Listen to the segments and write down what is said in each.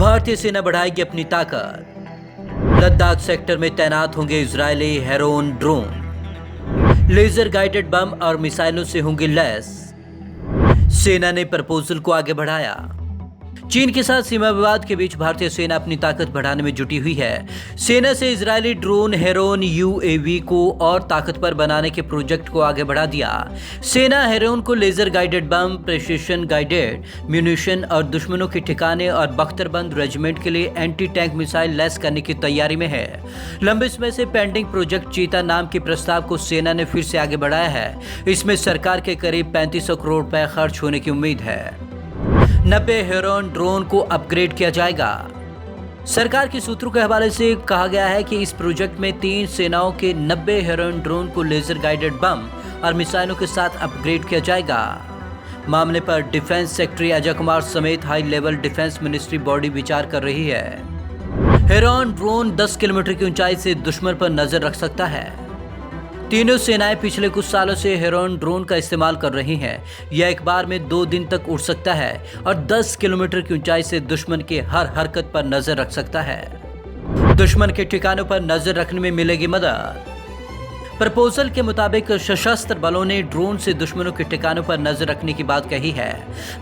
भारतीय सेना बढ़ाएगी अपनी ताकत। लद्दाख सेक्टर में तैनात होंगे Israeli Heron drone. Laser guided bomb और मिसाइलों से होंगे लैस। सेना ने प्रपोजल को आगे बढ़ाया। चीन के साथ सीमा विवाद के बीच भारतीय सेना अपनी ताकत बढ़ाने में जुटी हुई है। सेना से इजरायली ड्रोन हेरोन यूएवी को और ताकतवर बनाने के प्रोजेक्ट को आगे बढ़ा दिया। सेना हेरोन को laser guided bomb, precision guided munition और दुश्मनों के ठिकाने और बख्तरबंद रेजिमेंट के लिए एंटी टैंक मिसाइल लैस करने की तैयारी में है। लंबे समय से पेंडिंग प्रोजेक्ट चीता नाम के प्रस्ताव को सेना ने फिर से आगे बढ़ाया है। इसमें सरकार के करीब 3500 करोड़ रुपए खर्च होने की उम्मीद है। 90 हेरोन ड्रोन को अपग्रेड किया जाएगा। सरकार के सूत्रों के हवाले से कहा गया है कि इस प्रोजेक्ट में 3 सेनाओं के 90 हेरोन ड्रोन को लेजर गाइडेड बम और मिसाइलों के साथ अपग्रेड किया जाएगा। मामले पर डिफेंस सेक्रेटरी अजय कुमार समेत high level defence ministry body विचार कर रही है। हेरोन ड्रोन 10 किलोमीटर की ऊंचाई से दुश्मन पर नजर रख सकता है। तीनों सेनाएं पिछले कुछ सालों से हेरोन ड्रोन का इस्तेमाल कर रही हैं। यह एक बार में 2 दिन तक उड़ सकता है और 10 किलोमीटर की ऊंचाई से दुश्मन की हर हरकत पर नजर रख सकता है। दुश्मन के ठिकानों पर नजर रखने में मिलेगी मदद। प्रपोजल के मुताबिक सशस्त्र बलों ने ड्रोन से दुश्मनों के ठिकानों पर नजर रखने की बात कही है।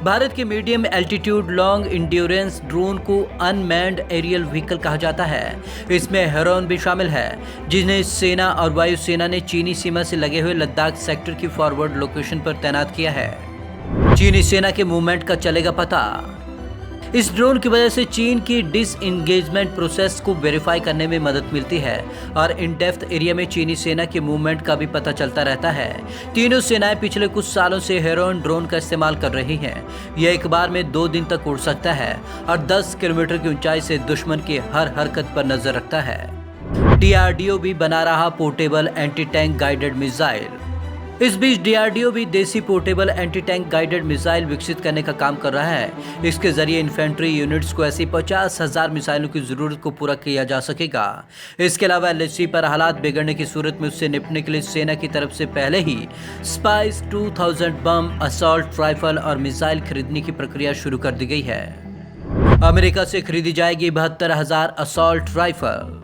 भारत के medium altitude long endurance drone को अनमैन्ड एरियल व्हीकल कहा जाता है। इसमें हेरोन भी शामिल है, जिन्हें सेना और वायुसेना ने चीनी सीमा से लगे हुए लद्दाख सेक्टर की फॉरवर्ड लोकेशन पर तैनात किया है। चीनी सेना के मूवमेंट का चलेगा पता। इस ड्रोन की वजह से चीन की डिसएंगेजमेंट प्रोसेस को वेरीफाई करने में मदद मिलती है और इन डेप्थ एरिया में चीनी सेना के मूवमेंट का भी पता चलता रहता है। तीनों सेनाएं पिछले कुछ सालों से हेरोन ड्रोन का इस्तेमाल कर रही हैं। यह एक बार में 2 दिन तक उड़ सकता है और 10 किलोमीटर की ऊंचाई से दुश्मन की हर हरकत पर नजर रखता है। डीआरडीओ भी बना रहा portable anti tank guided missile. इस बीच डीआरडीओ भी देसी portable anti tank guided missile विकसित करने का काम कर रहा है। इसके जरिए इन्फेंट्री यूनिट्स को ऐसी 50,000 मिसाइलों की जरूरत को पूरा किया जा सकेगा। इसके अलावा एलएसी पर हालात बिगड़ने की सूरत में उससे निपटने के लिए सेना की तरफ से पहले ही स्पाइस 2000 बम, असॉल्ट राइफल और मिसाइल खरीदने की प्रक्रिया शुरू कर दी गई है। अमेरिका से खरीदी जाएगी 72,000 असॉल्ट राइफल।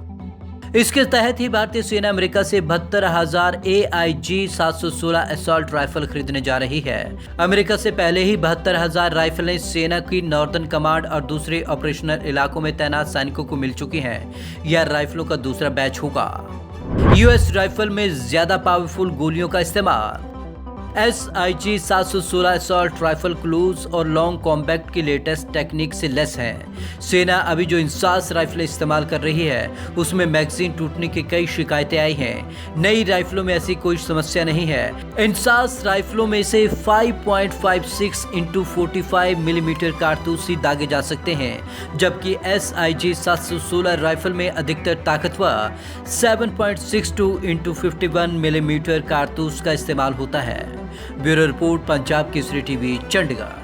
इसके तहत ही भारतीय सेना अमेरिका से 72,000 AIG 716 असॉल्ट राइफल खरीदने जा रही है। अमेरिका से पहले ही 72,000 राइफलें सेना की नॉर्दर्न कमांड और दूसरे ऑपरेशनल इलाकों में तैनात सैनिकों को मिल चुकी हैं। यह राइफलों का दूसरा बैच होगा। यूएस राइफल में ज्यादा पावरफुल गोलियों का इस्तेमाल। SIG 716 असॉल्ट राइफल क्लोज और लॉन्ग कॉम्पैक्ट की लेटेस्ट टेक्निक से लेस है। सेना अभी जो इंसास राइफलें इस्तेमाल कर रही है उसमें मैगजीन टूटने की कई शिकायतें आई हैं। नई राइफलों में ऐसी कोई समस्या नहीं है। इंसास राइफलों में से 5.56 × 45 मिलीमीटर कारतूस ही दागे जा सकते हैं, जबकि SIG 716 राइफल में अधिकतर ताकतवर 7.62 × 51 मिलीमीटर कारतूस का इस्तेमाल होता है। Bureau report, Punjab Kesari TV, Chandigarh.